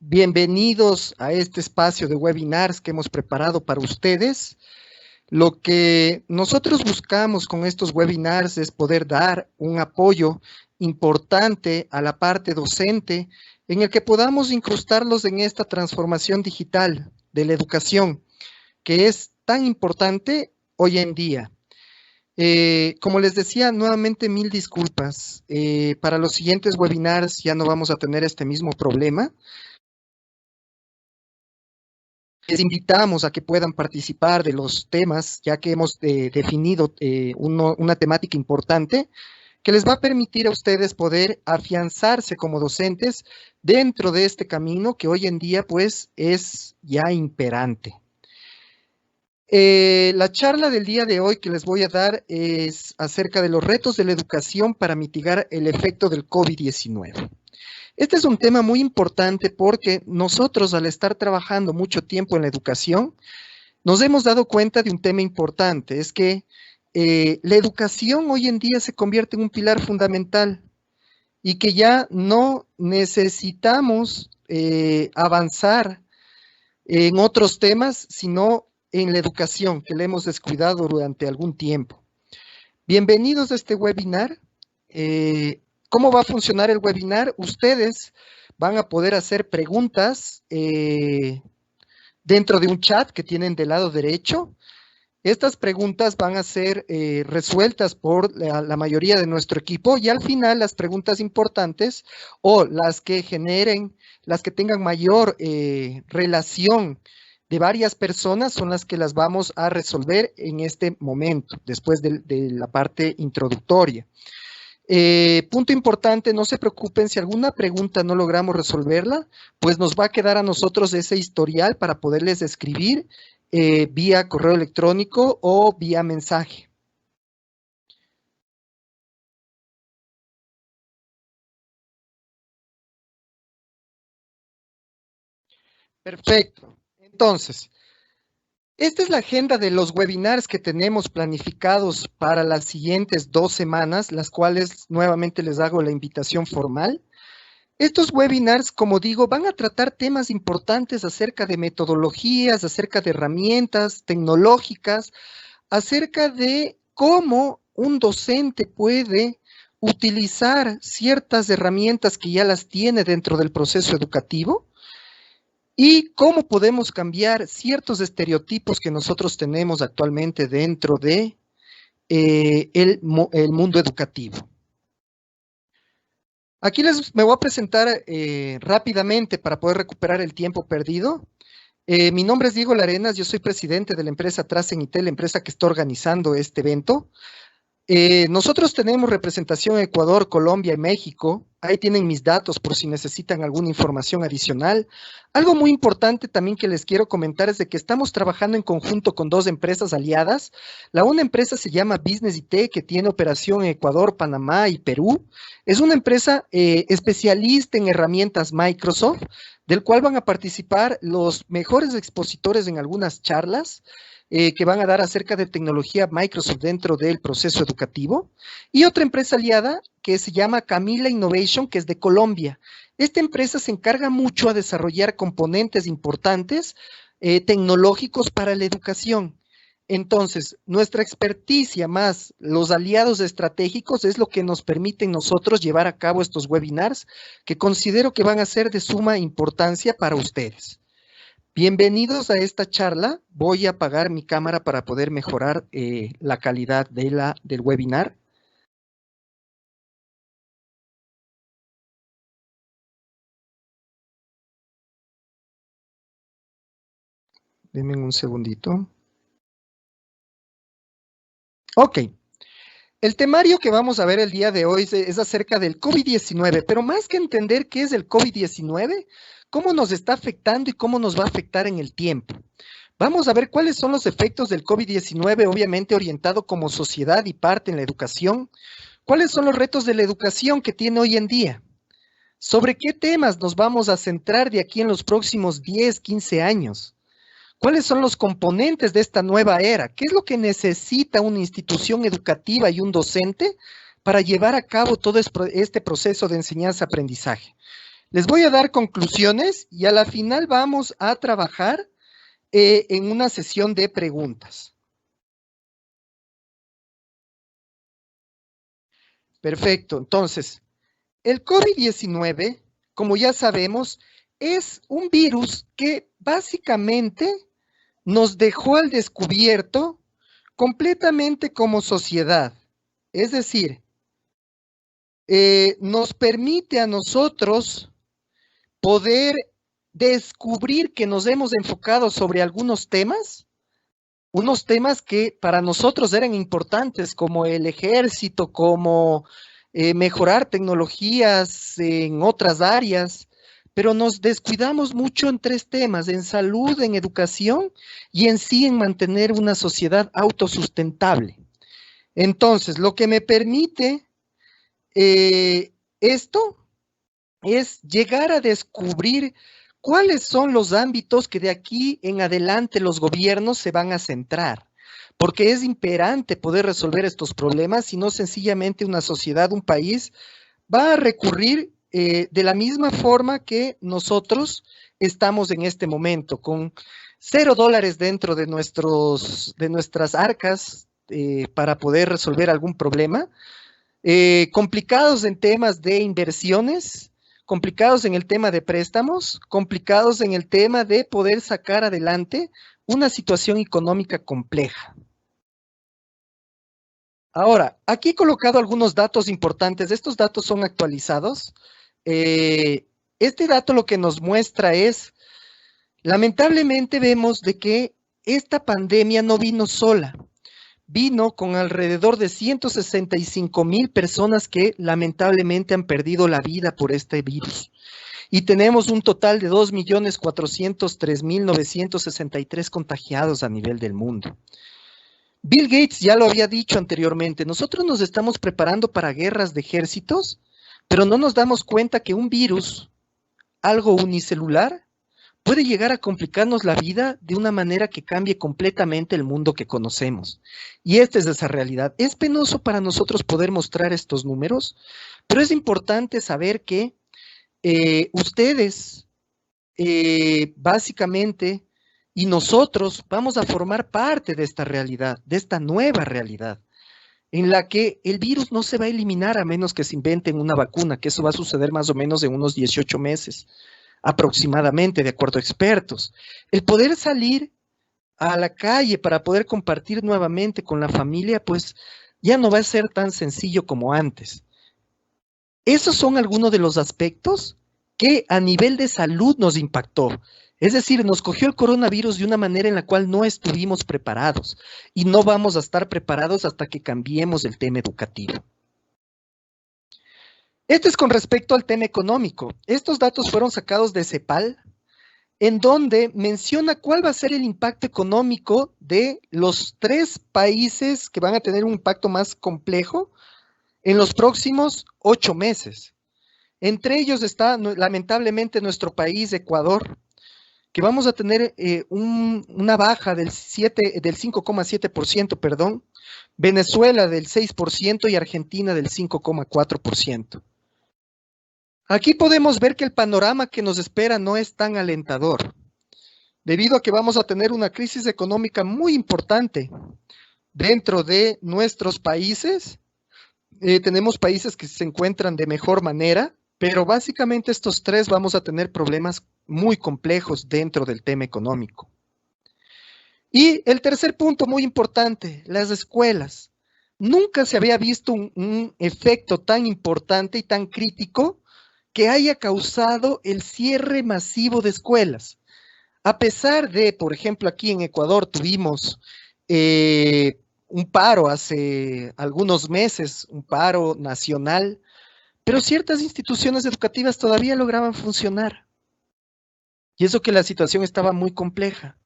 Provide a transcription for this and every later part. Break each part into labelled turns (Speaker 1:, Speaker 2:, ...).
Speaker 1: Bienvenidos a este espacio de webinars que hemos preparado para ustedes. Lo que nosotros buscamos con estos webinars es poder dar un apoyo importante a la parte docente en el que podamos incrustarlos en esta transformación digital de la educación, que es tan importante hoy en día. Como les decía, nuevamente mil disculpas. Para los siguientes webinars ya no vamos a tener este mismo problema. Les invitamos a que puedan participar de los temas, ya que hemos definido una temática importante que les va a permitir a ustedes poder afianzarse como docentes dentro de este camino que hoy en día pues es ya imperante. La charla del día de hoy que les voy a dar es acerca de los retos de la educación para mitigar el efecto del COVID-19. Este es un tema muy importante porque nosotros, al estar trabajando mucho tiempo en la educación, nos hemos dado cuenta de un tema importante, es que la educación hoy en día se convierte en un pilar fundamental y que ya no necesitamos avanzar en otros temas, sino en la educación, que le hemos descuidado durante algún tiempo. Bienvenidos a este webinar. ¿Cómo va a funcionar el webinar? Ustedes van a poder hacer preguntas dentro de un chat que tienen del lado derecho. Estas preguntas van a ser resueltas por la mayoría de nuestro equipo y al final las preguntas importantes o las que generen, las que tengan mayor relación de varias personas son las que las vamos a resolver en este momento, después de la parte introductoria. Punto importante, no se preocupen, si alguna pregunta no logramos resolverla, pues nos va a quedar a nosotros ese historial para poderles escribir vía correo electrónico o vía mensaje. Perfecto. Entonces, esta es la agenda de los webinars que tenemos planificados para las siguientes 2 semanas, las cuales nuevamente les hago la invitación formal. Estos webinars, como digo, van a tratar temas importantes acerca de metodologías, acerca de herramientas tecnológicas, acerca de cómo un docente puede utilizar ciertas herramientas que ya las tiene dentro del proceso educativo y cómo podemos cambiar ciertos estereotipos que nosotros tenemos actualmente dentro de el mundo educativo. Aquí me voy a presentar rápidamente para poder recuperar el tiempo perdido. Mi nombre es Diego Larenas, yo soy presidente de la empresa Trascenitel, la empresa que está organizando este evento. Nosotros tenemos representación en Ecuador, Colombia y México. Ahí tienen mis datos por si necesitan alguna información adicional. Algo muy importante también que les quiero comentar es de que estamos trabajando en conjunto con 2 empresas aliadas. Una empresa se llama Business IT, que tiene operación en Ecuador, Panamá y Perú. Es una empresa especialista en herramientas Microsoft, del cual van a participar los mejores expositores en algunas charlas que van a dar acerca de tecnología Microsoft dentro del proceso educativo, y otra empresa aliada que se llama Camila Innovation, que es de Colombia. Esta empresa se encarga mucho a desarrollar componentes importantes tecnológicos para la educación. Entonces, nuestra experticia más los aliados estratégicos es lo que nos permiten nosotros llevar a cabo estos webinars que considero que van a ser de suma importancia para ustedes. Bienvenidos a esta charla. Voy a apagar mi cámara para poder mejorar la calidad del webinar. Denme un segundito. Ok. El temario que vamos a ver el día de hoy es acerca del COVID-19, pero más que entender qué es el COVID-19, cómo nos está afectando y cómo nos va a afectar en el tiempo. Vamos a ver cuáles son los efectos del COVID-19, obviamente orientado como sociedad y parte en la educación. ¿Cuáles son los retos de la educación que tiene hoy en día? ¿Sobre qué temas nos vamos a centrar de aquí en los próximos 10, 15 años? ¿Cuáles son los componentes de esta nueva era? ¿Qué es lo que necesita una institución educativa y un docente para llevar a cabo todo este proceso de enseñanza-aprendizaje? Les voy a dar conclusiones y a la final vamos a trabajar en una sesión de preguntas. Perfecto, entonces, el COVID-19, como ya sabemos, es un virus que básicamente nos dejó al descubierto completamente como sociedad. Es decir, nos permite a nosotros poder descubrir que nos hemos enfocado sobre algunos temas, unos temas que para nosotros eran importantes, como el ejército, como mejorar tecnologías en otras áreas, pero nos descuidamos mucho en tres temas: en salud, en educación y en sí en mantener una sociedad autosustentable. Entonces, lo que me permite esto es llegar a descubrir cuáles son los ámbitos que de aquí en adelante los gobiernos se van a centrar, porque es imperante poder resolver estos problemas, y no sencillamente una sociedad, un país, va a recurrir de la misma forma que nosotros estamos en este momento, con $0 dentro de nuestras arcas para poder resolver algún problema, complicados en temas de inversiones, complicados en el tema de préstamos, complicados en el tema de poder sacar adelante una situación económica compleja. Ahora, aquí he colocado algunos datos importantes. Estos datos son actualizados. Este dato lo que nos muestra es, lamentablemente vemos de que esta pandemia no vino sola. Vino con alrededor de 165,000 personas que lamentablemente han perdido la vida por este virus. Y tenemos un total de 2.403.963 contagiados a nivel del mundo. Bill Gates ya lo había dicho anteriormente: nosotros nos estamos preparando para guerras de ejércitos, pero no nos damos cuenta que un virus, algo unicelular, puede llegar a complicarnos la vida de una manera que cambie completamente el mundo que conocemos. Y esta es esa realidad. Es penoso para nosotros poder mostrar estos números, pero es importante saber que ustedes, básicamente, y nosotros vamos a formar parte de esta realidad, de esta nueva realidad, en la que el virus no se va a eliminar a menos que se inventen una vacuna, que eso va a suceder más o menos en unos 18 meses. Aproximadamente, de acuerdo a expertos. El poder salir a la calle para poder compartir nuevamente con la familia, pues ya no va a ser tan sencillo como antes. Esos son algunos de los aspectos que a nivel de salud nos impactó. Es decir, nos cogió el coronavirus de una manera en la cual no estuvimos preparados, y no vamos a estar preparados hasta que cambiemos el tema educativo. Esto es con respecto al tema económico. Estos datos fueron sacados de CEPAL, en donde menciona cuál va a ser el impacto económico de los 3 países que van a tener un impacto más complejo en los próximos 8 meses. Entre ellos está, lamentablemente, nuestro país, Ecuador, que vamos a tener una baja del 5,7%, perdón, Venezuela del 6% y Argentina del 5,4%. Aquí podemos ver que el panorama que nos espera no es tan alentador, debido a que vamos a tener una crisis económica muy importante dentro de nuestros países. Tenemos países que se encuentran de mejor manera, pero básicamente estos tres vamos a tener problemas muy complejos dentro del tema económico. Y el tercer punto muy importante, las escuelas. Nunca se había visto un efecto tan importante y tan crítico que haya causado el cierre masivo de escuelas. A pesar de, por ejemplo, aquí en Ecuador tuvimos un paro hace algunos meses, un paro nacional, pero ciertas instituciones educativas todavía lograban funcionar. Y eso que la situación estaba muy compleja.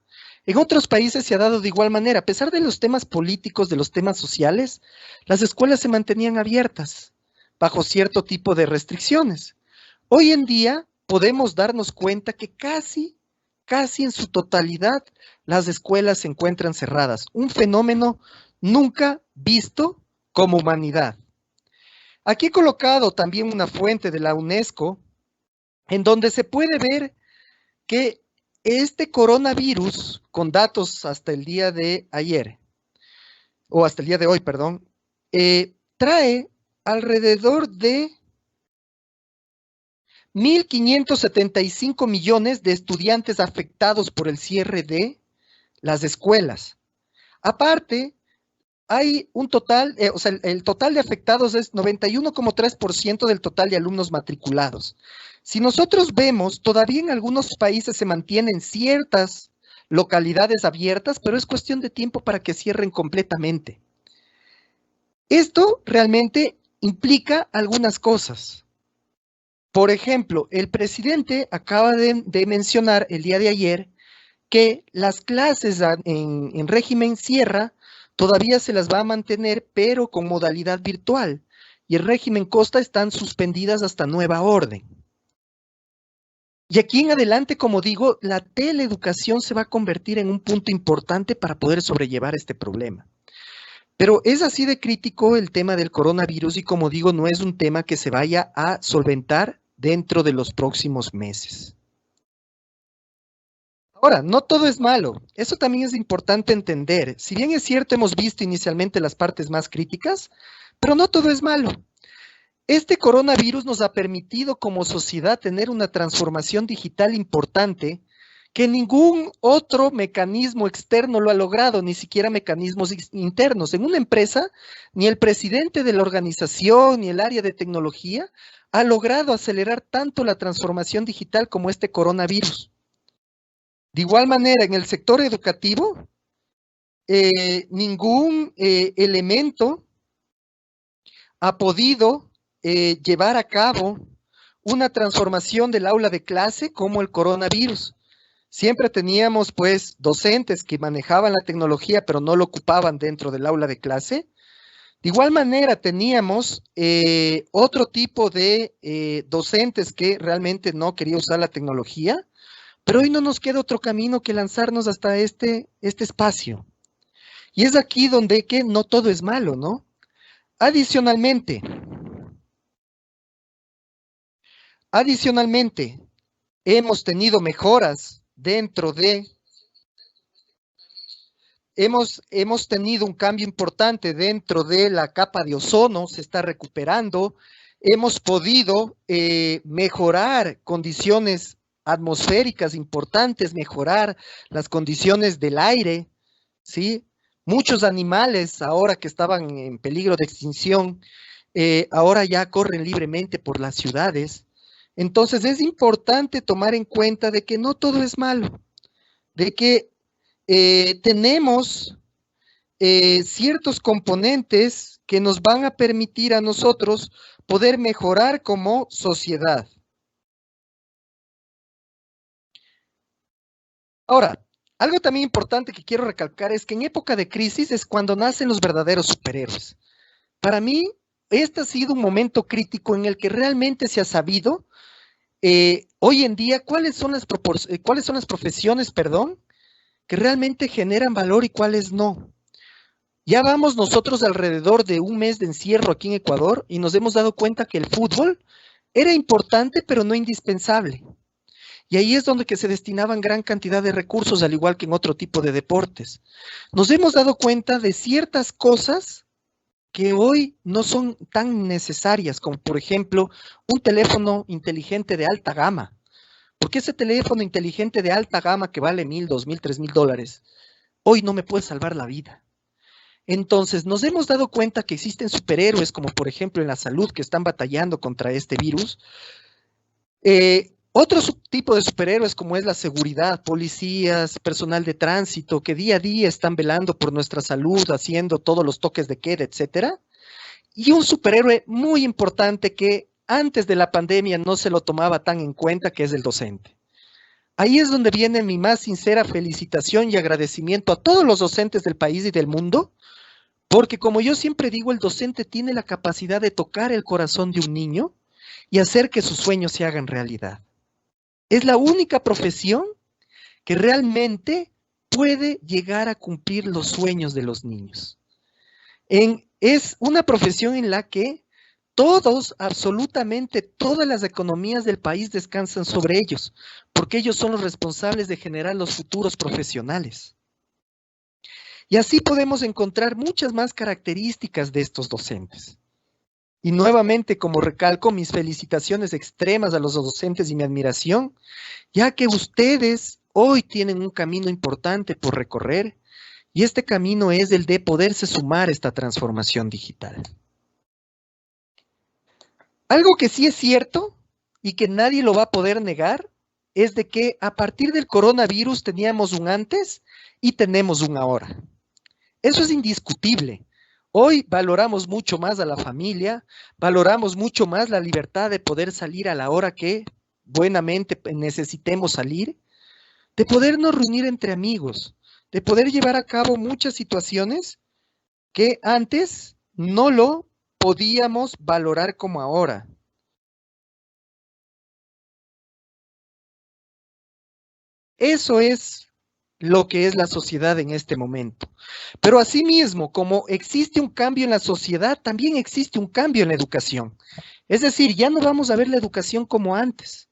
Speaker 1: En otros países se ha dado de igual manera. A pesar de los temas políticos, de los temas sociales, las escuelas se mantenían abiertas bajo cierto tipo de restricciones. Hoy en día podemos darnos cuenta que casi en su totalidad las escuelas se encuentran cerradas. Un fenómeno nunca visto como humanidad. Aquí he colocado también una fuente de la UNESCO, en donde se puede ver que este coronavirus, con datos hasta el día de ayer, o hasta el día de hoy, perdón, trae alrededor de 1.575 millones de estudiantes afectados por el cierre de las escuelas. Aparte, hay un total, o sea, el total de afectados es 91,3% del total de alumnos matriculados. Si nosotros vemos, todavía en algunos países se mantienen ciertas localidades abiertas, pero es cuestión de tiempo para que cierren completamente. Esto realmente implica algunas cosas. Por ejemplo, el presidente acaba de mencionar el día de ayer que las clases en régimen sierra todavía se las va a mantener, pero con modalidad virtual. Y el régimen costa están suspendidas hasta nueva orden. Y aquí en adelante, como digo, la teleeducación se va a convertir en un punto importante para poder sobrellevar este problema. Pero es así de crítico el tema del coronavirus y, como digo, no es un tema que se vaya a solventar dentro de los próximos meses. Ahora, no todo es malo. Eso también es importante entender. Si bien es cierto, hemos visto inicialmente las partes más críticas, pero no todo es malo. Este coronavirus nos ha permitido como sociedad tener una transformación digital importante que ningún otro mecanismo externo lo ha logrado, ni siquiera mecanismos internos. En una empresa, ni el presidente de la organización, ni el área de tecnología ha logrado acelerar tanto la transformación digital como este coronavirus. De igual manera, en el sector educativo, ningún elemento ha podido llevar a cabo una transformación del aula de clase como el coronavirus. Siempre teníamos, pues, docentes que manejaban la tecnología, pero no lo ocupaban dentro del aula de clase. De igual manera, teníamos otro tipo de docentes que realmente no querían usar la tecnología, pero hoy no nos queda otro camino que lanzarnos hasta este espacio. Y es aquí donde que no todo es malo, ¿no? Adicionalmente, hemos tenido mejoras dentro de, hemos tenido un cambio importante dentro de la capa de ozono, se está recuperando, hemos podido mejorar condiciones atmosféricas importantes, mejorar las condiciones del aire, ¿sí? Muchos animales ahora que estaban en peligro de extinción, ahora ya corren libremente por las ciudades. Entonces es importante tomar en cuenta de que no todo es malo, de que tenemos ciertos componentes que nos van a permitir a nosotros poder mejorar como sociedad. Ahora, algo también importante que quiero recalcar es que en época de crisis es cuando nacen los verdaderos superhéroes. Para mí, este ha sido un momento crítico en el que realmente se ha sabido hoy en día cuáles son las profesiones, que realmente generan valor y cuáles no. Ya vamos nosotros alrededor de un mes de encierro aquí en Ecuador y nos hemos dado cuenta que el fútbol era importante, pero no indispensable. Y ahí es donde que se destinaban gran cantidad de recursos, al igual que en otro tipo de deportes. Nos hemos dado cuenta de ciertas cosas que hoy no son tan necesarias, como por ejemplo un teléfono inteligente de alta gama. Porque ese teléfono inteligente de alta gama que vale $1,000, $2,000, $3,000, hoy no me puede salvar la vida. Entonces, nos hemos dado cuenta que existen superhéroes, como por ejemplo en la salud, que están batallando contra este virus. Otro tipo de superhéroes, como es la seguridad, policías, personal de tránsito, que día a día están velando por nuestra salud, haciendo todos los toques de queda, etcétera. Y un superhéroe muy importante que antes de la pandemia no se lo tomaba tan en cuenta, que es el docente. Ahí es donde viene mi más sincera felicitación y agradecimiento a todos los docentes del país y del mundo, porque como yo siempre digo, el docente tiene la capacidad de tocar el corazón de un niño y hacer que sus sueños se hagan realidad. Es la única profesión que realmente puede llegar a cumplir los sueños de los niños. Es una profesión en la que Todos, absolutamente todas las economías del país descansan sobre ellos, porque ellos son los responsables de generar los futuros profesionales. Y así podemos encontrar muchas más características de estos docentes. Y nuevamente, como recalco, mis felicitaciones extremas a los docentes y mi admiración, ya que ustedes hoy tienen un camino importante por recorrer, y este camino es el de poderse sumar a esta transformación digital. Algo que sí es cierto y que nadie lo va a poder negar es de que a partir del coronavirus teníamos un antes y tenemos un ahora. Eso es indiscutible. Hoy valoramos mucho más a la familia, valoramos mucho más la libertad de poder salir a la hora que buenamente necesitemos salir, de podernos reunir entre amigos, de poder llevar a cabo muchas situaciones que antes no lo podíamos valorar como ahora. Eso es lo que es la sociedad en este momento. Pero asimismo, como existe un cambio en la sociedad, también existe un cambio en la educación. Es decir, ya no vamos a ver la educación como antes.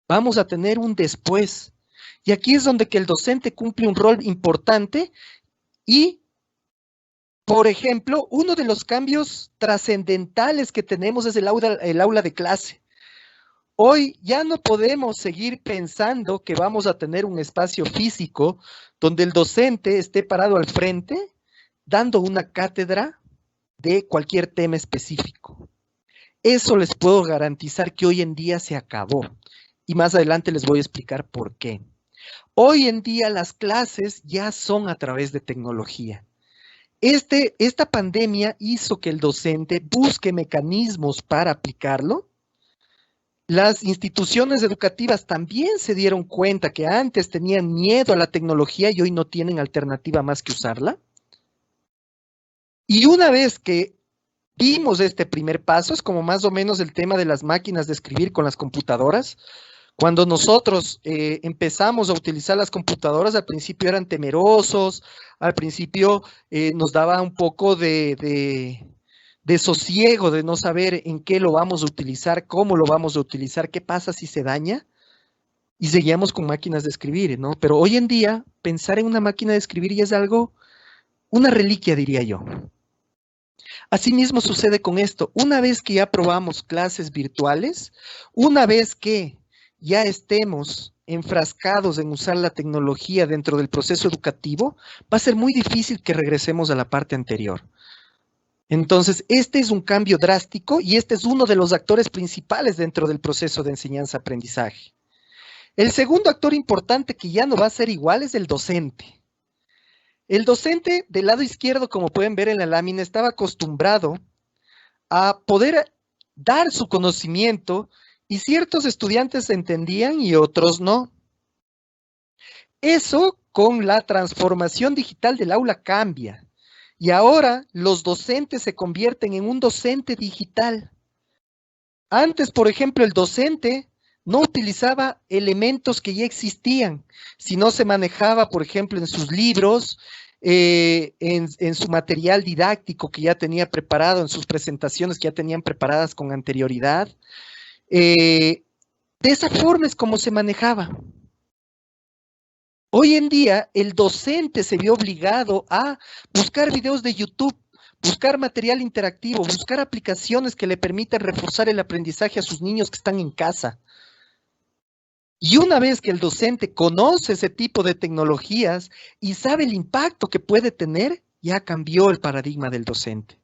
Speaker 1: Vamos a tener un después. Y aquí es donde que el docente cumple un rol importante y, por ejemplo, uno de los cambios trascendentales que tenemos es el aula de clase. Hoy ya no podemos seguir pensando que vamos a tener un espacio físico donde el docente esté parado al frente dando una cátedra de cualquier tema específico. Eso les puedo garantizar que hoy en día se acabó. Y más adelante les voy a explicar por qué. Hoy en día las clases ya son a través de tecnología. Esta pandemia hizo que el docente busque mecanismos para aplicarlo. Las instituciones educativas también se dieron cuenta que antes tenían miedo a la tecnología y hoy no tienen alternativa más que usarla. Y una vez que vimos este primer paso, es como más o menos el tema de las máquinas de escribir con las computadoras. Cuando nosotros empezamos a utilizar las computadoras, al principio eran temerosos, al principio nos daba un poco de sosiego, de no saber en qué lo vamos a utilizar, cómo lo vamos a utilizar, qué pasa si se daña, y seguíamos con máquinas de escribir, ¿no? Pero hoy en día, pensar en una máquina de escribir ya es algo, una reliquia, diría yo. Asimismo sucede con esto. Una vez que ya probamos clases virtuales, una vez que ya estemos enfrascados en usar la tecnología dentro del proceso educativo, va a ser muy difícil que regresemos a la parte anterior. Entonces, este es un cambio drástico y este es uno de los actores principales dentro del proceso de enseñanza-aprendizaje. El segundo actor importante que ya no va a ser igual es el docente. El docente del lado izquierdo, como pueden ver en la lámina, estaba acostumbrado a poder dar su conocimiento y ciertos estudiantes entendían y otros no. Eso con la transformación digital del aula cambia. Y ahora los docentes se convierten en un docente digital. Antes, por ejemplo, el docente no utilizaba elementos que ya existían, sino se manejaba, por ejemplo, en sus libros, en su material didáctico que ya tenía preparado, en sus presentaciones que ya tenían preparadas con anterioridad. De esa forma es como se manejaba. Hoy en día, el docente se vio obligado a buscar videos de YouTube, buscar material interactivo, buscar aplicaciones que le permitan reforzar el aprendizaje a sus niños que están en casa. Y una vez que el docente conoce ese tipo de tecnologías y sabe el impacto que puede tener, ya cambió el paradigma del docente.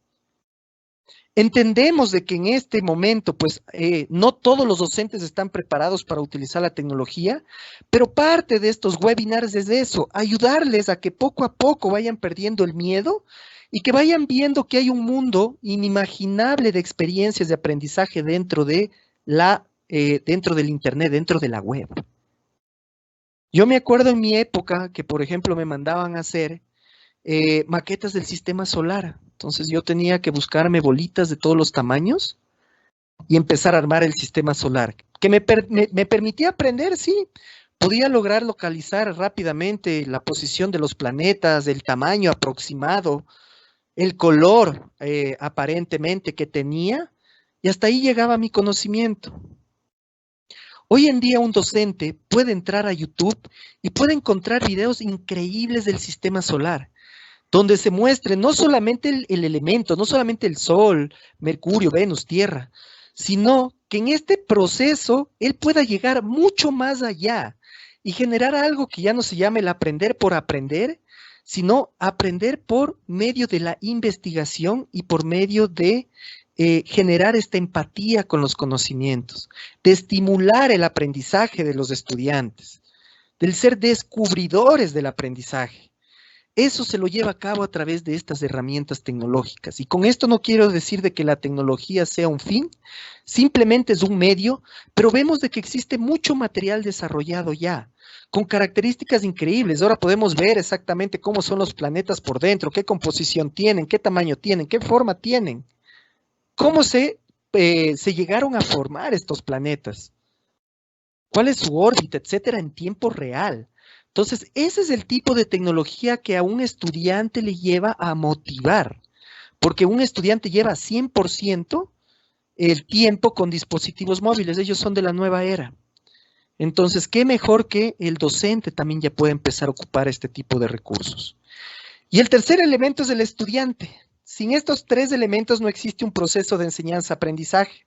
Speaker 1: Entendemos de que en este momento, pues, no todos los docentes están preparados para utilizar la tecnología, pero parte de estos webinars es eso, ayudarles a que poco a poco vayan perdiendo el miedo y que vayan viendo que hay un mundo inimaginable de experiencias de aprendizaje dentro del Internet, dentro de la web. Yo me acuerdo en mi época que, por ejemplo, me mandaban a hacer maquetas del sistema solar. Entonces yo tenía que buscarme bolitas de todos los tamaños y empezar a armar el sistema solar, que me permitía aprender, sí, podía lograr localizar rápidamente la posición de los planetas, el tamaño aproximado, el color aparentemente que tenía, y hasta ahí llegaba mi conocimiento. Hoy en día un docente puede entrar a YouTube y puede encontrar videos increíbles del sistema solar, donde se muestre no solamente el elemento, no solamente el Sol, Mercurio, Venus, Tierra, sino que en este proceso él pueda llegar mucho más allá y generar algo que ya no se llame el aprender por aprender, sino aprender por medio de la investigación y por medio de generar esta empatía con los conocimientos, de estimular el aprendizaje de los estudiantes, del ser descubridores del aprendizaje. Eso se lo lleva a cabo a través de estas herramientas tecnológicas. Y con esto no quiero decir de que la tecnología sea un fin, simplemente es un medio, pero vemos de que existe mucho material desarrollado ya, con características increíbles. Ahora podemos ver exactamente cómo son los planetas por dentro, qué composición tienen, qué tamaño tienen, qué forma tienen, cómo se llegaron a formar estos planetas, cuál es su órbita, etcétera, en tiempo real. Entonces, ese es el tipo de tecnología que a un estudiante le lleva a motivar, porque un estudiante lleva 100% el tiempo con dispositivos móviles, ellos son de la nueva era. Entonces, qué mejor que el docente también ya pueda empezar a ocupar este tipo de recursos. Y el tercer elemento es el estudiante. Sin estos tres elementos no existe un proceso de enseñanza-aprendizaje.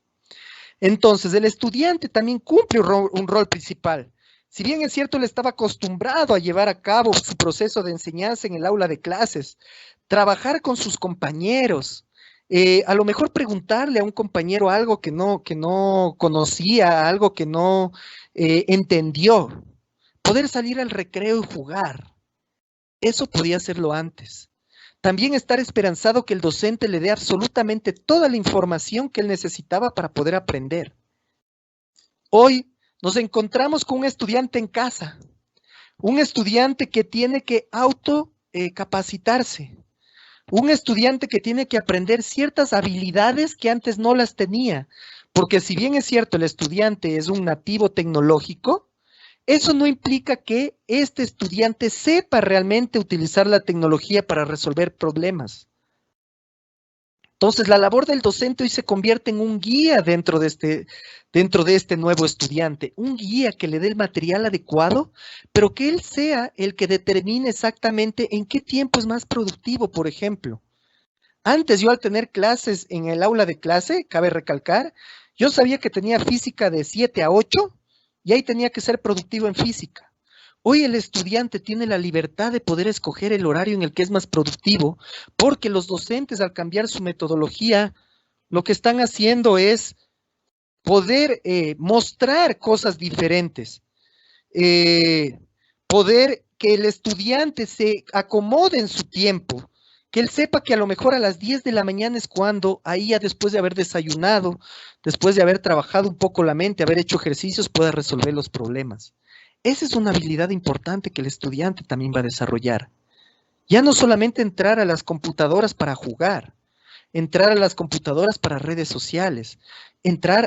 Speaker 1: Entonces, el estudiante también cumple un rol principal. Si bien es cierto, él estaba acostumbrado a llevar a cabo su proceso de enseñanza en el aula de clases, trabajar con sus compañeros, a lo mejor preguntarle a un compañero algo que no conocía, algo que no entendió, poder salir al recreo y jugar. Eso podía hacerlo antes. También estar esperanzado que el docente le dé absolutamente toda la información que él necesitaba para poder aprender. Hoy nos encontramos con un estudiante en casa, un estudiante que tiene que capacitarse, un estudiante que tiene que aprender ciertas habilidades que antes no las tenía, porque si bien es cierto el estudiante es un nativo tecnológico, eso no implica que este estudiante sepa realmente utilizar la tecnología para resolver problemas. Entonces, la labor del docente hoy se convierte en un guía dentro de este nuevo estudiante, un guía que le dé el material adecuado, pero que él sea el que determine exactamente en qué tiempo es más productivo, por ejemplo. Antes yo al tener clases en el aula de clase, cabe recalcar, yo sabía que tenía física de 7 a 8 y ahí tenía que ser productivo en física. Hoy el estudiante tiene la libertad de poder escoger el horario en el que es más productivo, porque los docentes al cambiar su metodología, lo que están haciendo es poder mostrar cosas diferentes, poder que el estudiante se acomode en su tiempo, que él sepa que a lo mejor a las 10 de la mañana es cuando, ahí ya después de haber desayunado, después de haber trabajado un poco la mente, haber hecho ejercicios, pueda resolver los problemas. Esa es una habilidad importante que el estudiante también va a desarrollar. Ya no solamente entrar a las computadoras para jugar, entrar a las computadoras para redes sociales,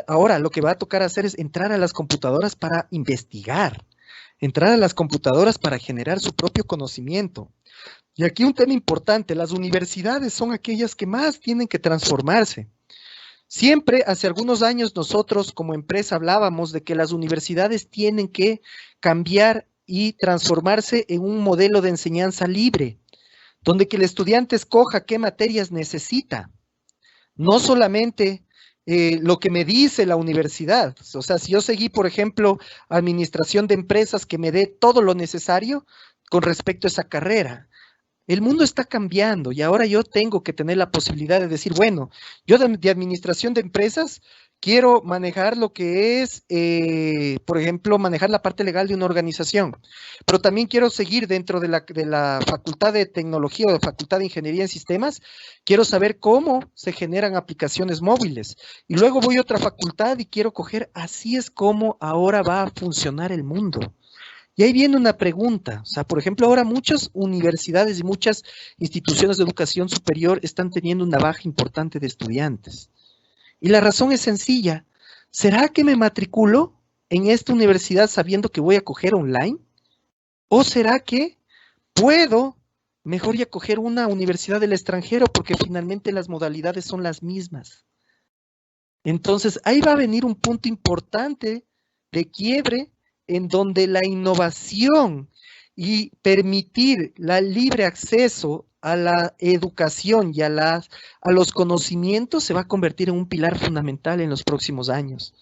Speaker 1: ahora lo que va a tocar hacer es entrar a las computadoras para investigar, entrar a las computadoras para generar su propio conocimiento. Y aquí un tema importante, las universidades son aquellas que más tienen que transformarse. Siempre, hace algunos años, nosotros como empresa hablábamos de que las universidades tienen que cambiar y transformarse en un modelo de enseñanza libre, donde que el estudiante escoja qué materias necesita, no solamente lo que me dice la universidad. O sea, si yo seguí, por ejemplo, administración de empresas que me dé todo lo necesario con respecto a esa carrera. El mundo está cambiando y ahora yo tengo que tener la posibilidad de decir, bueno, yo de administración de empresas quiero manejar lo que es, por ejemplo, manejar la parte legal de una organización, pero también quiero seguir dentro de la Facultad de Tecnología o de Facultad de Ingeniería en Sistemas, quiero saber cómo se generan aplicaciones móviles. Y luego voy a otra facultad y quiero coger, así es como ahora va a funcionar el mundo. Y ahí viene una pregunta, o sea, por ejemplo, ahora muchas universidades y muchas instituciones de educación superior están teniendo una baja importante de estudiantes. Y la razón es sencilla, ¿será que me matriculo en esta universidad sabiendo que voy a coger online? ¿O será que puedo mejor ya coger una universidad del extranjero porque finalmente las modalidades son las mismas? Entonces, ahí va a venir un punto importante de quiebre en donde la innovación y permitir la libre acceso a la educación y a los conocimientos se va a convertir en un pilar fundamental en los próximos años.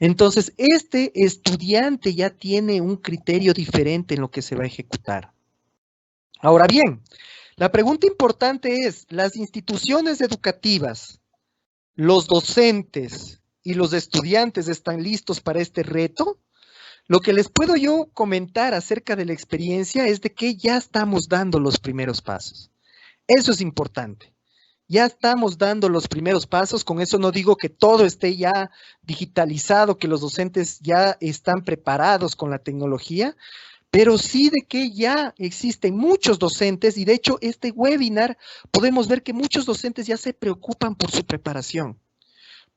Speaker 1: Entonces, este estudiante ya tiene un criterio diferente en lo que se va a ejecutar. Ahora bien, la pregunta importante es, ¿las instituciones educativas, los docentes y los estudiantes están listos para este reto? Lo que les puedo yo comentar acerca de la experiencia es de que ya estamos dando los primeros pasos. Eso es importante. Ya estamos dando los primeros pasos, con eso no digo que todo esté ya digitalizado, que los docentes ya están preparados con la tecnología, pero sí de que ya existen muchos docentes y de hecho este webinar podemos ver que muchos docentes ya se preocupan por su preparación,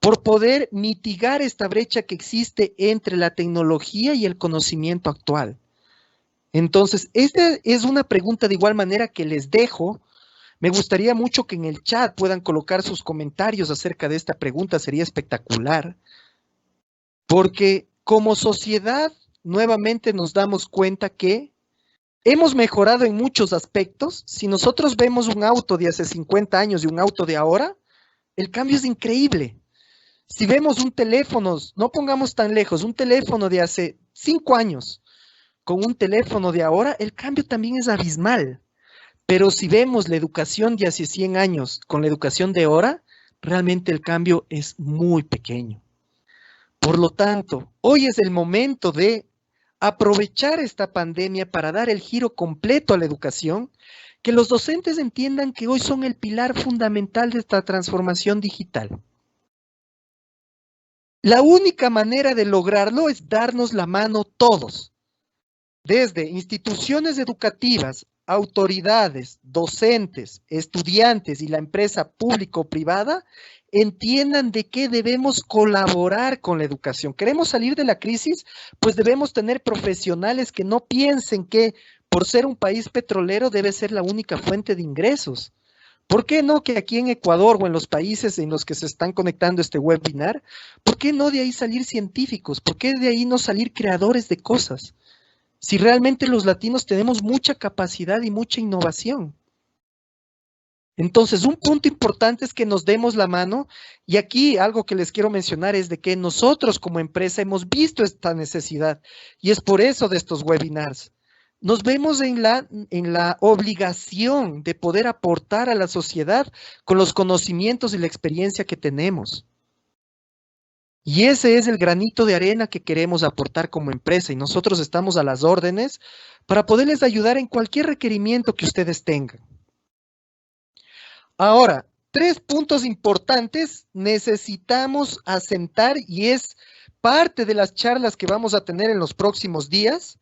Speaker 1: por poder mitigar esta brecha que existe entre la tecnología y el conocimiento actual. Entonces, esta es una pregunta de igual manera que les dejo. Me gustaría mucho que en el chat puedan colocar sus comentarios acerca de esta pregunta, sería espectacular, porque como sociedad nuevamente nos damos cuenta que hemos mejorado en muchos aspectos. Si nosotros vemos un auto de hace 50 años y un auto de ahora, el cambio es increíble. Si vemos un teléfono, no pongamos tan lejos, un teléfono de hace 5 años con un teléfono de ahora, el cambio también es abismal. Pero si vemos la educación de hace 100 años con la educación de ahora, realmente el cambio es muy pequeño. Por lo tanto, hoy es el momento de aprovechar esta pandemia para dar el giro completo a la educación, que los docentes entiendan que hoy son el pilar fundamental de esta transformación digital. La única manera de lograrlo es darnos la mano todos, desde instituciones educativas, autoridades, docentes, estudiantes y la empresa público-privada, entiendan de qué debemos colaborar con la educación. ¿Queremos salir de la crisis? Pues debemos tener profesionales que no piensen que por ser un país petrolero debe ser la única fuente de ingresos. ¿Por qué no que aquí en Ecuador o en los países en los que se están conectando este webinar, por qué no de ahí salir científicos? ¿Por qué de ahí no salir creadores de cosas? Si realmente los latinos tenemos mucha capacidad y mucha innovación. Entonces, un punto importante es que nos demos la mano, y aquí algo que les quiero mencionar es de que nosotros como empresa hemos visto esta necesidad, y es por eso de estos webinars. Nos vemos en la obligación de poder aportar a la sociedad con los conocimientos y la experiencia que tenemos. Y ese es el granito de arena que queremos aportar como empresa, y nosotros estamos a las órdenes para poderles ayudar en cualquier requerimiento que ustedes tengan. Ahora, 3 puntos importantes necesitamos asentar y es parte de las charlas que vamos a tener en los próximos días.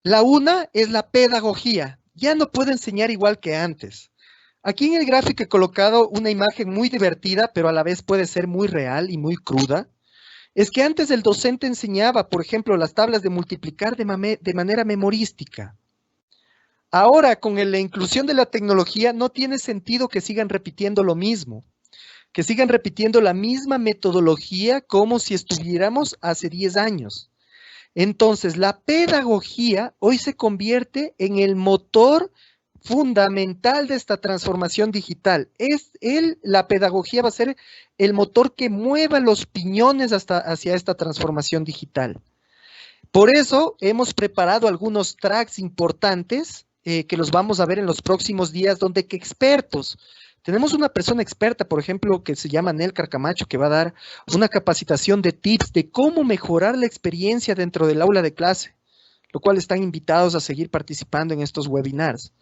Speaker 1: La una es la pedagogía. Ya no puedo enseñar igual que antes. Aquí en el gráfico he colocado una imagen muy divertida, pero a la vez puede ser muy real y muy cruda. Es que antes el docente enseñaba, por ejemplo, las tablas de multiplicar de manera memorística. Ahora, con la inclusión de la tecnología, no tiene sentido que sigan repitiendo lo mismo, que sigan repitiendo la misma metodología como si estuviéramos hace 10 años. Entonces, la pedagogía hoy se convierte en el motor fundamental de esta transformación digital. La pedagogía va a ser el motor que mueva los piñones hacia esta transformación digital. Por eso hemos preparado algunos tracks importantes que los vamos a ver en los próximos días, donde que expertos, tenemos una persona experta, por ejemplo, que se llama Nelcar Camacho, que va a dar una capacitación de tips de cómo mejorar la experiencia dentro del aula de clase, lo cual están invitados a seguir participando en estos webinars.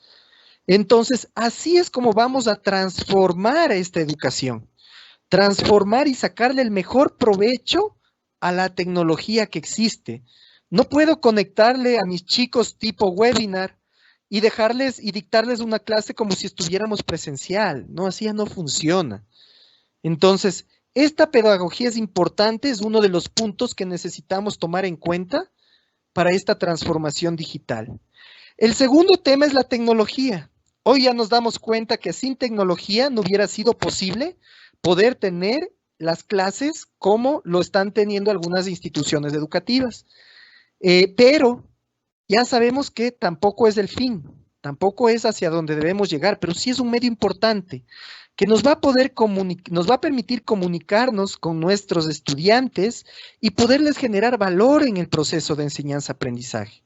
Speaker 1: Entonces, así es como vamos a transformar esta educación, transformar y sacarle el mejor provecho a la tecnología que existe. No puedo conectarle a mis chicos tipo webinar y dejarles y dictarles una clase como si estuviéramos presencial. No, así ya no funciona. Entonces, esta pedagogía es importante, es uno de los puntos que necesitamos tomar en cuenta para esta transformación digital. El segundo tema es la tecnología. Hoy ya nos damos cuenta que sin tecnología no hubiera sido posible poder tener las clases como lo están teniendo algunas instituciones educativas. Pero ya sabemos que tampoco es el fin, tampoco es hacia donde debemos llegar, pero sí es un medio importante que nos va a permitir comunicarnos con nuestros estudiantes y poderles generar valor en el proceso de enseñanza-aprendizaje.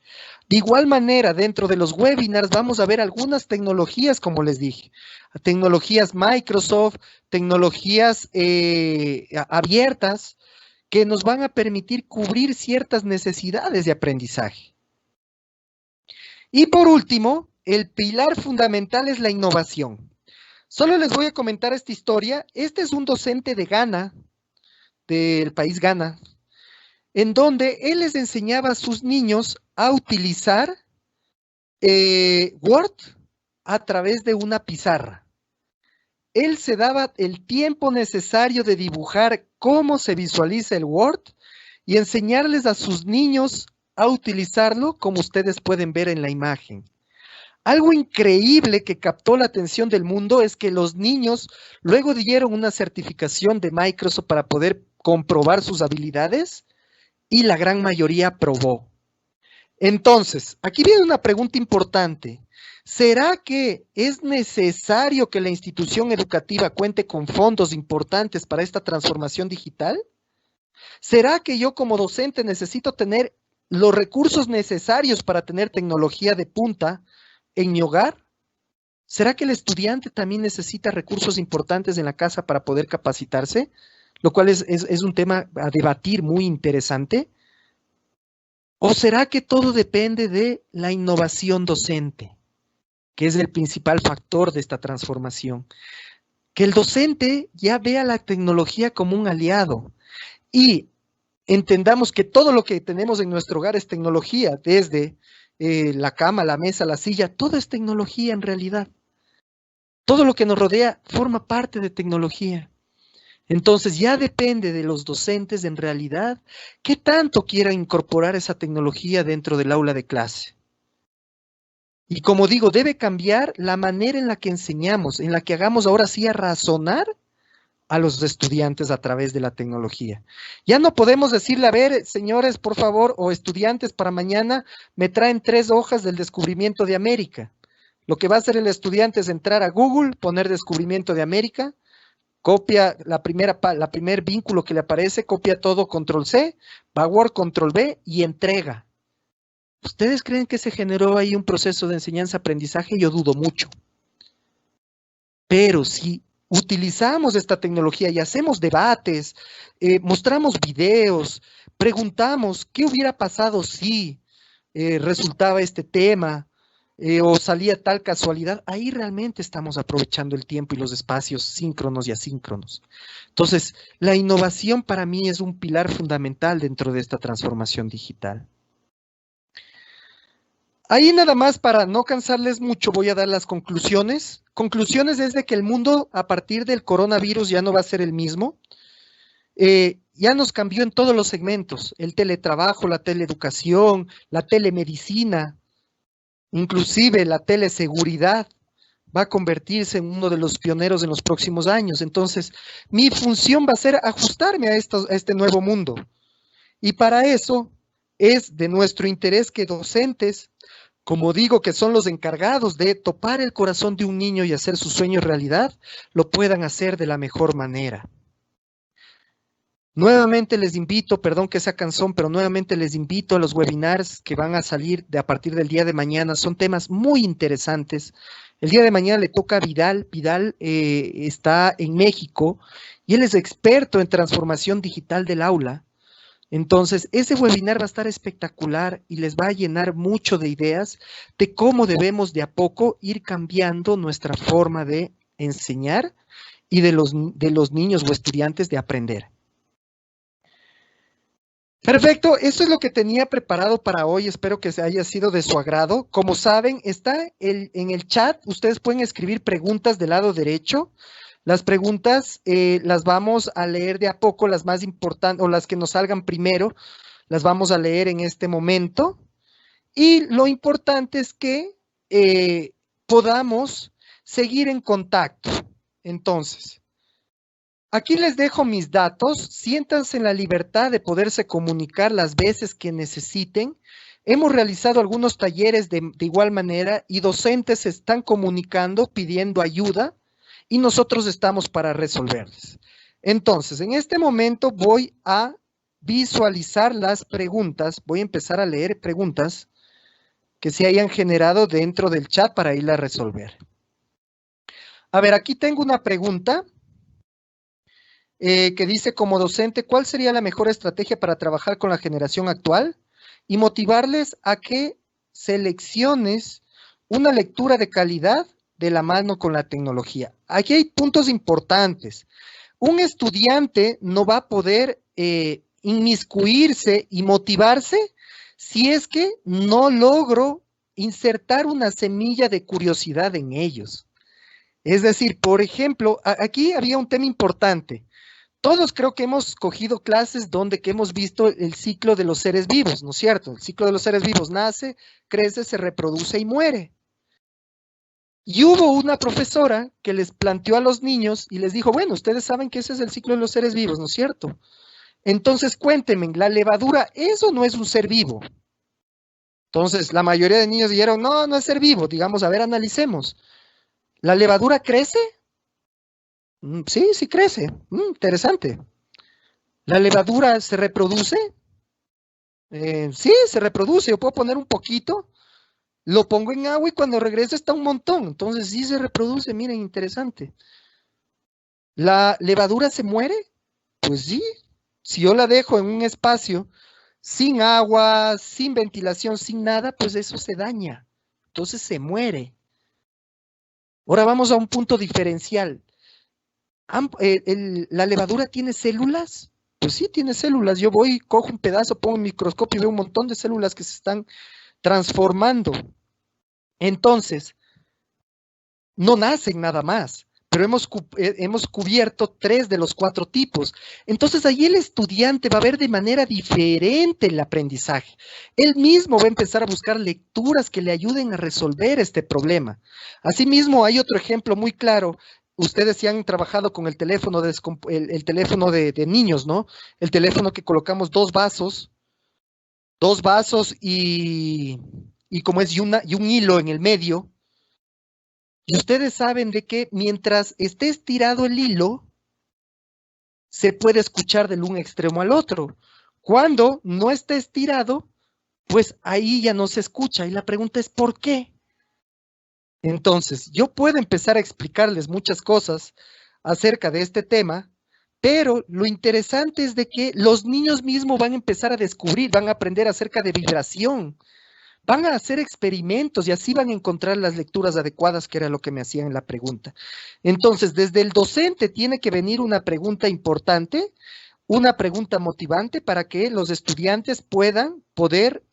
Speaker 1: De igual manera, dentro de los webinars vamos a ver algunas tecnologías, como les dije, tecnologías Microsoft, tecnologías abiertas, que nos van a permitir cubrir ciertas necesidades de aprendizaje. Y por último, el pilar fundamental es la innovación. Solo les voy a comentar esta historia. Este es un docente de Ghana, del país Ghana, en donde él les enseñaba a sus niños a utilizar Word a través de una pizarra. Él se daba el tiempo necesario de dibujar cómo se visualiza el Word y enseñarles a sus niños a utilizarlo como ustedes pueden ver en la imagen. Algo increíble que captó la atención del mundo es que los niños luego dieron una certificación de Microsoft para poder comprobar sus habilidades y la gran mayoría aprobó. Entonces, aquí viene una pregunta importante. ¿Será que es necesario que la institución educativa cuente con fondos importantes para esta transformación digital? ¿Será que yo como docente necesito tener los recursos necesarios para tener tecnología de punta en mi hogar? ¿Será que el estudiante también necesita recursos importantes en la casa para poder capacitarse? Lo cual es un tema a debatir muy interesante. ¿O será que todo depende de la innovación docente, que es el principal factor de esta transformación? Que el docente ya vea la tecnología como un aliado y entendamos que todo lo que tenemos en nuestro hogar es tecnología, desde la cama, la mesa, la silla, todo es tecnología en realidad. Todo lo que nos rodea forma parte de tecnología. Entonces ya depende de los docentes en realidad qué tanto quieran incorporar esa tecnología dentro del aula de clase. Y como digo, debe cambiar la manera en la que enseñamos, en la que hagamos ahora sí a razonar a los estudiantes a través de la tecnología. Ya no podemos decirle, a ver, señores, por favor, o estudiantes, para mañana me traen 3 hojas del descubrimiento de América. Lo que va a hacer el estudiante es entrar a Google, poner descubrimiento de América, copia primer vínculo que le aparece, copia todo, control C, va a Word, control V y entrega. ¿Ustedes creen que se generó ahí un proceso de enseñanza-aprendizaje? Yo dudo mucho. Pero si utilizamos esta tecnología y hacemos debates, mostramos videos, preguntamos qué hubiera pasado si resultaba este tema o salía tal casualidad, ahí realmente estamos aprovechando el tiempo y los espacios síncronos y asíncronos. Entonces, la innovación para mí es un pilar fundamental dentro de esta transformación digital. Ahí nada más para no cansarles mucho voy a dar las conclusiones. Conclusiones es de que el mundo a partir del coronavirus ya no va a ser el mismo. Ya nos cambió en todos los segmentos, el teletrabajo, la teleeducación, la telemedicina, inclusive la teleseguridad va a convertirse en uno de los pioneros en los próximos años. Entonces, mi función va a ser ajustarme a este nuevo mundo. Y para eso es de nuestro interés que docentes, como digo, que son los encargados de topar el corazón de un niño y hacer su sueño realidad, lo puedan hacer de la mejor manera. Nuevamente les invito, perdón que sea cansón, pero nuevamente les invito a los webinars que van a salir a partir del día de mañana. Son temas muy interesantes. El día de mañana le toca a Vidal. Vidal está en México y él es experto en transformación digital del aula. Entonces, ese webinar va a estar espectacular y les va a llenar mucho de ideas de cómo debemos de a poco ir cambiando nuestra forma de enseñar y de los niños o estudiantes de aprender. Perfecto, eso es lo que tenía preparado para hoy, espero que se haya sido de su agrado. Como saben, está en el chat, ustedes pueden escribir preguntas del lado derecho. Las preguntas las vamos a leer de a poco, las más importantes o las que nos salgan primero, las vamos a leer en este momento. Y lo importante es que podamos seguir en contacto. Entonces, Aquí les dejo mis datos, siéntanse en la libertad de poderse comunicar las veces que necesiten. Hemos realizado algunos talleres de igual manera y docentes se están comunicando pidiendo ayuda y nosotros estamos para resolverles. Entonces, en este momento voy a visualizar las preguntas, voy a empezar a leer preguntas que se hayan generado dentro del chat para irla a resolver. A ver, aquí tengo una pregunta que dice, como docente, ¿cuál sería la mejor estrategia para trabajar con la generación actual y motivarles a que selecciones una lectura de calidad de la mano con la tecnología? Aquí hay puntos importantes. Un estudiante no va a poder inmiscuirse y motivarse si es que no logro insertar una semilla de curiosidad en ellos. Es decir, por ejemplo, aquí había un tema importante. Todos creo que hemos cogido clases donde que hemos visto el ciclo de los seres vivos, ¿no es cierto? El ciclo de los seres vivos nace, crece, se reproduce y muere. Y hubo una profesora que les planteó a los niños y les dijo, bueno, ustedes saben que ese es el ciclo de los seres vivos, ¿no es cierto? Entonces cuéntenme, la levadura, eso no es un ser vivo. Entonces la mayoría de niños dijeron, no, no es ser vivo, digamos, a ver, analicemos. ¿La levadura crece? Sí, sí crece. Interesante. ¿La levadura se reproduce? Sí, se reproduce. Yo puedo poner un poquito, lo pongo en agua y cuando regreso está un montón. Entonces sí se reproduce, miren, interesante. ¿La levadura se muere? Pues sí. Si yo la dejo en un espacio sin agua, sin ventilación, sin nada, pues eso se daña. Entonces se muere. Ahora vamos a un punto diferencial. ¿La levadura tiene células? Pues sí, tiene células. Yo voy, cojo un pedazo, pongo un microscopio y veo un montón de células que se están transformando. Entonces, no nacen nada más, pero hemos cubierto 3 de los 4 tipos. Entonces, ahí el estudiante va a ver de manera diferente el aprendizaje. Él mismo va a empezar a buscar lecturas que le ayuden a resolver este problema. Asimismo, hay otro ejemplo muy claro. Ustedes sí han trabajado con el teléfono el teléfono de niños, ¿no? El teléfono que colocamos dos vasos y como es y un hilo en el medio. Y ustedes saben de que mientras esté estirado el hilo, se puede escuchar del un extremo al otro. Cuando no esté estirado, pues ahí ya no se escucha. Y la pregunta es, ¿por qué? Entonces, yo puedo empezar a explicarles muchas cosas acerca de este tema, pero lo interesante es de que los niños mismos van a empezar a descubrir, van a aprender acerca de vibración, van a hacer experimentos y así van a encontrar las lecturas adecuadas, que era lo que me hacían en la pregunta. Entonces, desde el docente tiene que venir una pregunta importante, una pregunta motivante para que los estudiantes puedan poder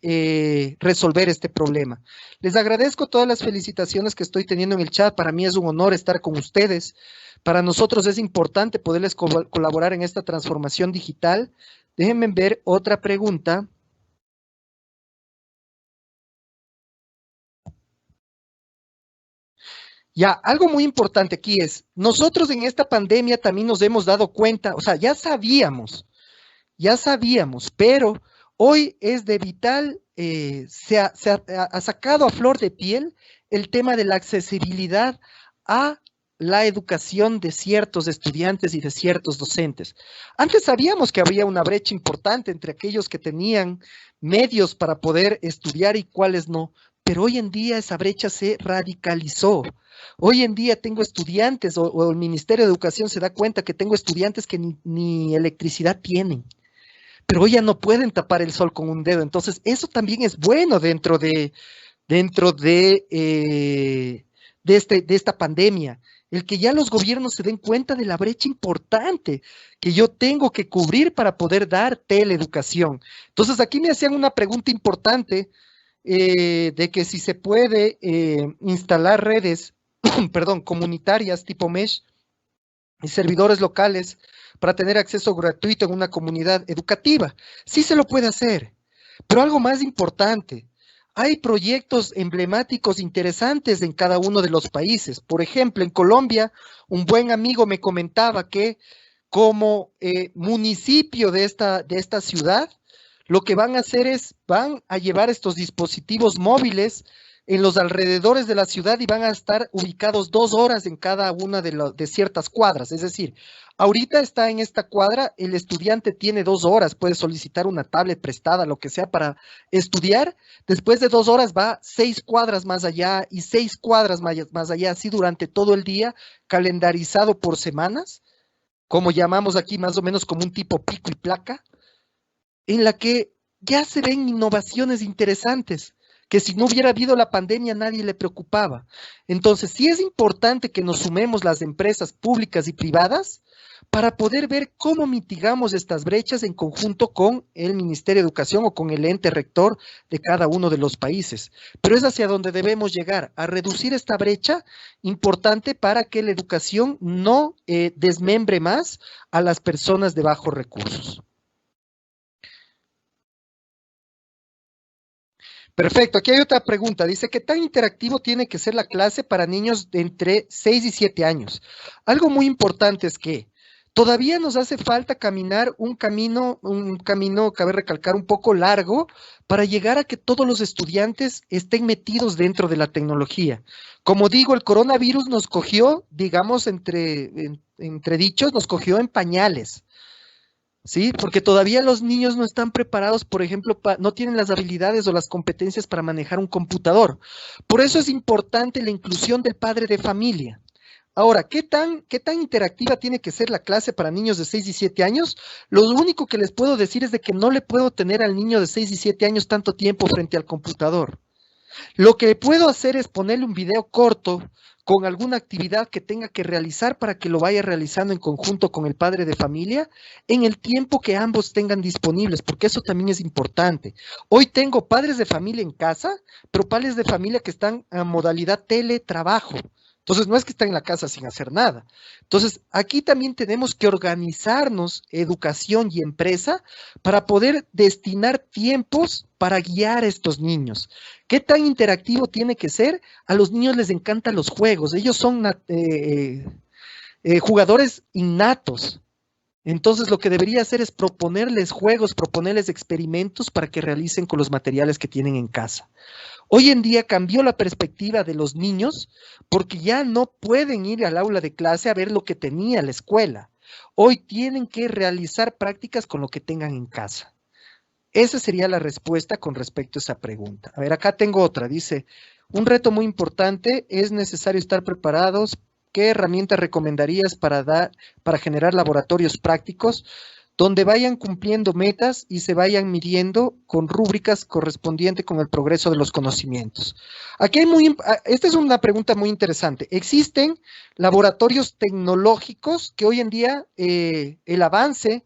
Speaker 1: resolver este problema. Les agradezco todas las felicitaciones que estoy teniendo en el chat. Para mí es un honor estar con ustedes. Para nosotros es importante poderles colaborar en esta transformación digital. Déjenme ver otra pregunta. Ya, algo muy importante aquí es, nosotros en esta pandemia también nos hemos dado cuenta, o sea, ya sabíamos, pero hoy es de vital, ha sacado a flor de piel el tema de la accesibilidad a la educación de ciertos estudiantes y de ciertos docentes. Antes sabíamos que había una brecha importante entre aquellos que tenían medios para poder estudiar y cuáles no, pero hoy en día esa brecha se radicalizó. Hoy en día tengo estudiantes, o el Ministerio de Educación se da cuenta que tengo estudiantes que ni electricidad tienen, pero hoy ya no pueden tapar el sol con un dedo. Entonces, eso también es bueno dentro de esta pandemia, el que ya los gobiernos se den cuenta de la brecha importante que yo tengo que cubrir para poder dar teleeducación. Entonces, aquí me hacían una pregunta importante de que si se puede instalar redes, perdón, comunitarias tipo Mesh y servidores locales para tener acceso gratuito en una comunidad educativa. Sí se lo puede hacer, pero algo más importante, hay proyectos emblemáticos interesantes en cada uno de los países. Por ejemplo, en Colombia, un buen amigo me comentaba que como municipio de esta ciudad, lo que van a hacer es, van a llevar estos dispositivos móviles en los alrededores de la ciudad y van a estar ubicados 2 horas en cada una de ciertas cuadras. Es decir, ahorita está en esta cuadra, el estudiante tiene 2 horas, puede solicitar una tablet prestada, lo que sea, para estudiar. Después de 2 horas va 6 cuadras más allá y 6 cuadras más allá, así durante todo el día, calendarizado por semanas, como llamamos aquí más o menos como un tipo pico y placa, en la que ya se ven innovaciones interesantes, que si no hubiera habido la pandemia nadie le preocupaba. Entonces, sí es importante que nos sumemos las empresas públicas y privadas para poder ver cómo mitigamos estas brechas en conjunto con el Ministerio de Educación o con el ente rector de cada uno de los países. Pero es hacia donde debemos llegar, a reducir esta brecha importante para que la educación no desmembre más a las personas de bajos recursos. Perfecto, aquí hay otra pregunta. Dice, ¿qué tan interactivo tiene que ser la clase para niños de entre 6 y 7 años? Algo muy importante es que todavía nos hace falta caminar un camino, cabe recalcar, un poco largo para llegar a que todos los estudiantes estén metidos dentro de la tecnología. Como digo, el coronavirus nos cogió, digamos, entre dichos, nos cogió en pañales. ¿Sí? Porque todavía los niños no están preparados, por ejemplo, no tienen las habilidades o las competencias para manejar un computador. Por eso es importante la inclusión del padre de familia. Ahora, ¿qué tan interactiva tiene que ser la clase para niños de 6 y 7 años? Lo único que les puedo decir es de que no le puedo tener al niño de 6 y 7 años tanto tiempo frente al computador. Lo que puedo hacer es ponerle un video corto con alguna actividad que tenga que realizar para que lo vaya realizando en conjunto con el padre de familia en el tiempo que ambos tengan disponibles, porque eso también es importante. Hoy tengo padres de familia en casa, pero padres de familia que están a modalidad teletrabajo. Entonces, no es que están en la casa sin hacer nada. Entonces, aquí también tenemos que organizarnos, educación y empresa, para poder destinar tiempos para guiar a estos niños. ¿Qué tan interactivo tiene que ser? A los niños les encantan los juegos, ellos son jugadores innatos. Entonces, lo que debería hacer es proponerles juegos, proponerles experimentos para que realicen con los materiales que tienen en casa. Hoy en día cambió la perspectiva de los niños porque ya no pueden ir al aula de clase a ver lo que tenía la escuela. Hoy tienen que realizar prácticas con lo que tengan en casa. Esa sería la respuesta con respecto a esa pregunta. A ver, acá tengo otra. Dice, un reto muy importante, es necesario estar preparados. ¿Qué herramientas recomendarías para generar laboratorios prácticos donde vayan cumpliendo metas y se vayan midiendo con rúbricas correspondientes con el progreso de los conocimientos? Aquí esta es una pregunta muy interesante. Existen laboratorios tecnológicos que hoy en día el avance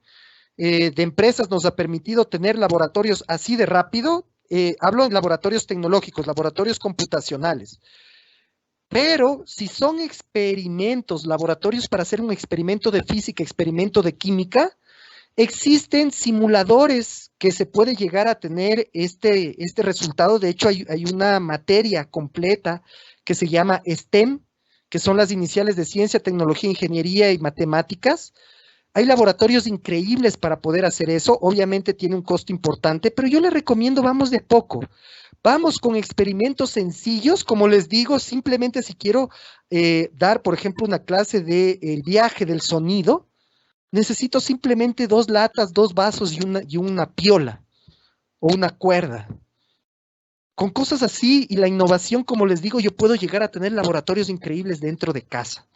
Speaker 1: de empresas nos ha permitido tener laboratorios así de rápido. Hablo de laboratorios tecnológicos, laboratorios computacionales. Pero si son experimentos, laboratorios para hacer un experimento de física, experimento de química, existen simuladores que se puede llegar a tener este resultado. De hecho, hay una materia completa que se llama STEM, que son las iniciales de ciencia, tecnología, ingeniería y matemáticas. Hay laboratorios increíbles para poder hacer eso. Obviamente tiene un costo importante, pero yo les recomiendo vamos de poco. Vamos con experimentos sencillos, como les digo, simplemente si quiero dar, por ejemplo, una clase del viaje del sonido, necesito simplemente 2 latas, 2 vasos y una piola o una cuerda. Con cosas así y la innovación, como les digo, yo puedo llegar a tener laboratorios increíbles dentro de casa.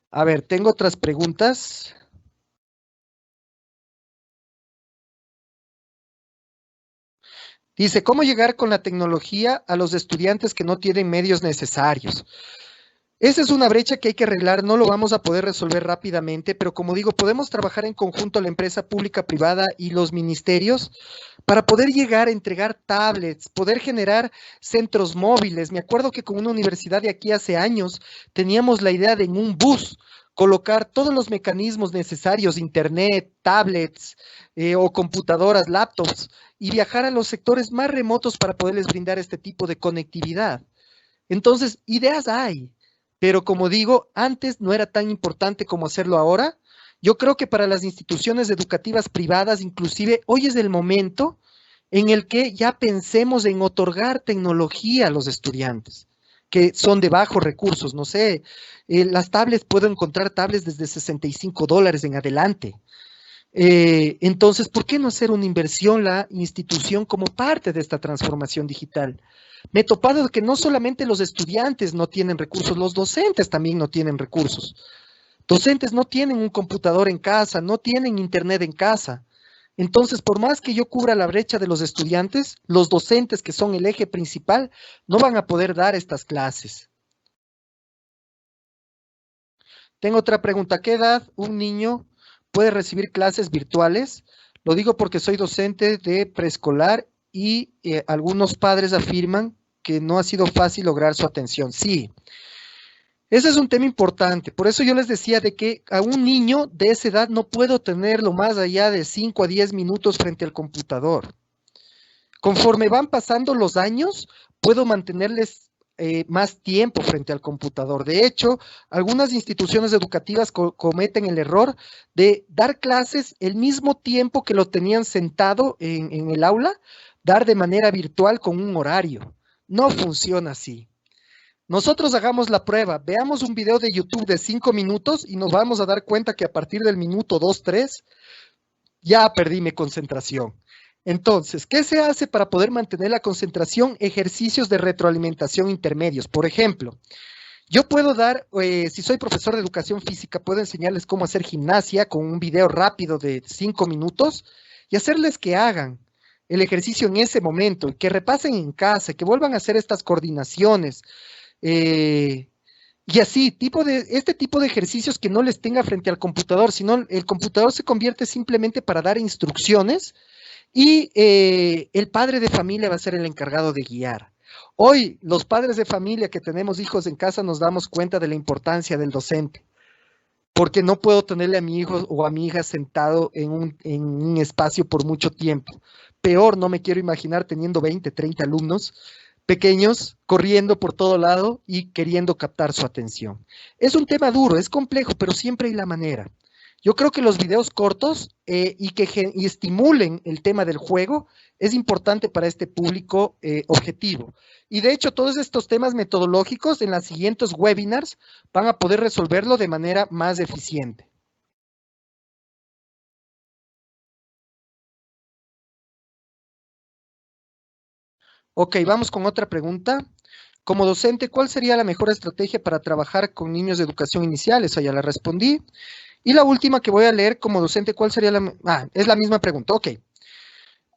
Speaker 1: A ver, tengo otras preguntas. Dice, ¿cómo llegar con la tecnología a los estudiantes que no tienen medios necesarios? Esa es una brecha que hay que arreglar, no lo vamos a poder resolver rápidamente, pero como digo, podemos trabajar en conjunto la empresa pública, privada y los ministerios para poder llegar a entregar tablets, poder generar centros móviles. Me acuerdo que con una universidad de aquí hace años teníamos la idea de en un bus colocar todos los mecanismos necesarios, internet, tablets o computadoras, laptops, y viajar a los sectores más remotos para poderles brindar este tipo de conectividad. Entonces, ideas hay. Pero como digo, antes no era tan importante como hacerlo ahora. Yo creo que para las instituciones educativas privadas, inclusive, hoy es el momento en el que ya pensemos en otorgar tecnología a los estudiantes, que son de bajos recursos. No sé, las tablets, puedo encontrar tablets desde $65 en adelante. Entonces, ¿por qué no hacer una inversión la institución como parte de esta transformación digital? Me he topado de que no solamente los estudiantes no tienen recursos, los docentes también no tienen recursos. Docentes no tienen un computador en casa, no tienen internet en casa. Entonces, por más que yo cubra la brecha de los estudiantes, los docentes, que son el eje principal, no van a poder dar estas clases. Tengo otra pregunta. ¿A qué edad un niño puede recibir clases virtuales? Lo digo porque soy docente de preescolar y algunos padres afirman que no ha sido fácil lograr su atención. Sí, ese es un tema importante. Por eso yo les decía de que a un niño de esa edad no puedo tenerlo más allá de 5 a 10 minutos frente al computador. Conforme van pasando los años, puedo mantenerles más tiempo frente al computador. De hecho, algunas instituciones educativas cometen el error de dar clases el mismo tiempo que lo tenían sentado en el aula, dar de manera virtual con un horario. No funciona así. Nosotros hagamos la prueba, veamos un video de YouTube de 5 minutos y nos vamos a dar cuenta que a partir del minuto 2, 3, ya perdí mi concentración. Entonces, ¿qué se hace para poder mantener la concentración? Ejercicios de retroalimentación intermedios. Por ejemplo, yo puedo dar, si soy profesor de educación física, puedo enseñarles cómo hacer gimnasia con un video rápido de 5 minutos y hacerles que hagan el ejercicio en ese momento, que repasen en casa, que vuelvan a hacer estas coordinaciones. Y así, este tipo de ejercicios que no les tenga frente al computador, sino el computador se convierte simplemente para dar instrucciones y el padre de familia va a ser el encargado de guiar. Hoy, los padres de familia que tenemos hijos en casa nos damos cuenta de la importancia del docente, porque no puedo tenerle a mi hijo o a mi hija sentado en un espacio por mucho tiempo. Peor, no me quiero imaginar teniendo 20, 30 alumnos pequeños corriendo por todo lado y queriendo captar su atención. Es un tema duro, es complejo, pero siempre hay la manera. Yo creo que los videos cortos y estimulen el tema del juego es importante para este público objetivo. Y de hecho, todos estos temas metodológicos en los siguientes webinars van a poder resolverlo de manera más eficiente. Ok, vamos con otra pregunta. Como docente, ¿cuál sería la mejor estrategia para trabajar con niños de educación inicial? Esa ya la respondí. Y la última que voy a leer como docente, ¿cuál sería la... es la misma pregunta, ok.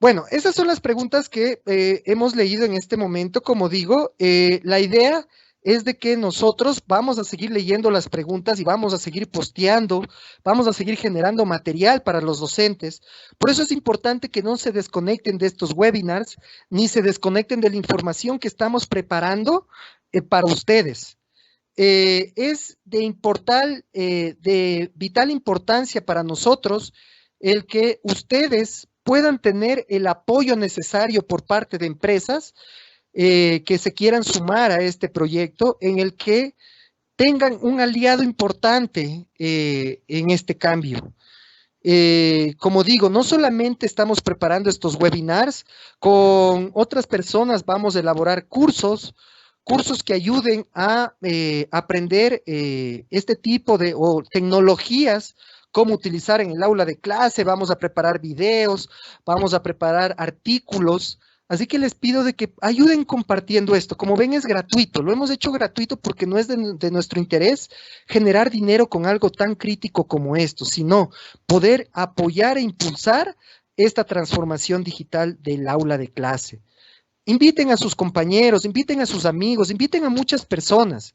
Speaker 1: Bueno, esas son las preguntas que hemos leído en este momento. Como digo, la idea es de que nosotros vamos a seguir leyendo las preguntas y vamos a seguir posteando, vamos a seguir generando material para los docentes. Por eso es importante que no se desconecten de estos webinars, ni se desconecten de la información que estamos preparando para ustedes. Es de vital importancia para nosotros el que ustedes puedan tener el apoyo necesario por parte de empresas que se quieran sumar a este proyecto, en el que tengan un aliado importante en este cambio. Como digo, no solamente estamos preparando estos webinars, con otras personas vamos a elaborar cursos que ayuden a aprender este tipo de tecnologías, cómo utilizar en el aula de clase. Vamos a preparar videos, vamos a preparar artículos. Así que les pido de que ayuden compartiendo esto. Como ven, es gratuito. Lo hemos hecho gratuito porque no es de nuestro interés generar dinero con algo tan crítico como esto, sino poder apoyar e impulsar esta transformación digital del aula de clase. Inviten a sus compañeros, inviten a sus amigos, inviten a muchas personas.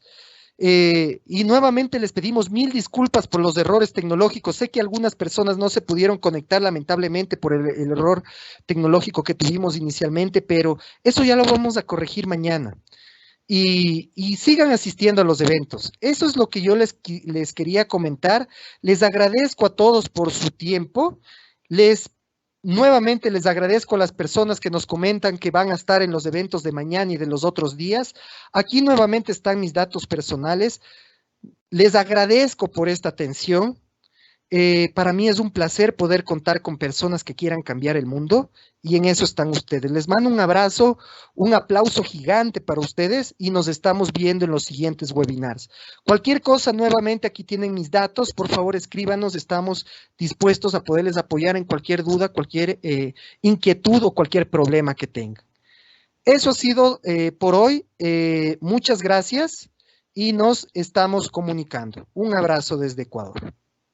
Speaker 1: Y nuevamente les pedimos 1000 disculpas por los errores tecnológicos. Sé que algunas personas no se pudieron conectar lamentablemente por el error tecnológico que tuvimos inicialmente, pero eso ya lo vamos a corregir mañana. Y sigan asistiendo a los eventos. Eso es lo que yo les quería comentar. Les agradezco a todos por su tiempo. Nuevamente les agradezco a las personas que nos comentan que van a estar en los eventos de mañana y de los otros días. Aquí nuevamente están mis datos personales. Les agradezco por esta atención. Para mí es un placer poder contar con personas que quieran cambiar el mundo y en eso están ustedes. Les mando un abrazo, un aplauso gigante para ustedes y nos estamos viendo en los siguientes webinars. Cualquier cosa, nuevamente aquí tienen mis datos, por favor escríbanos, estamos dispuestos a poderles apoyar en cualquier duda, cualquier inquietud o cualquier problema que tengan. Eso ha sido por hoy, muchas gracias y nos estamos comunicando. Un abrazo desde Ecuador.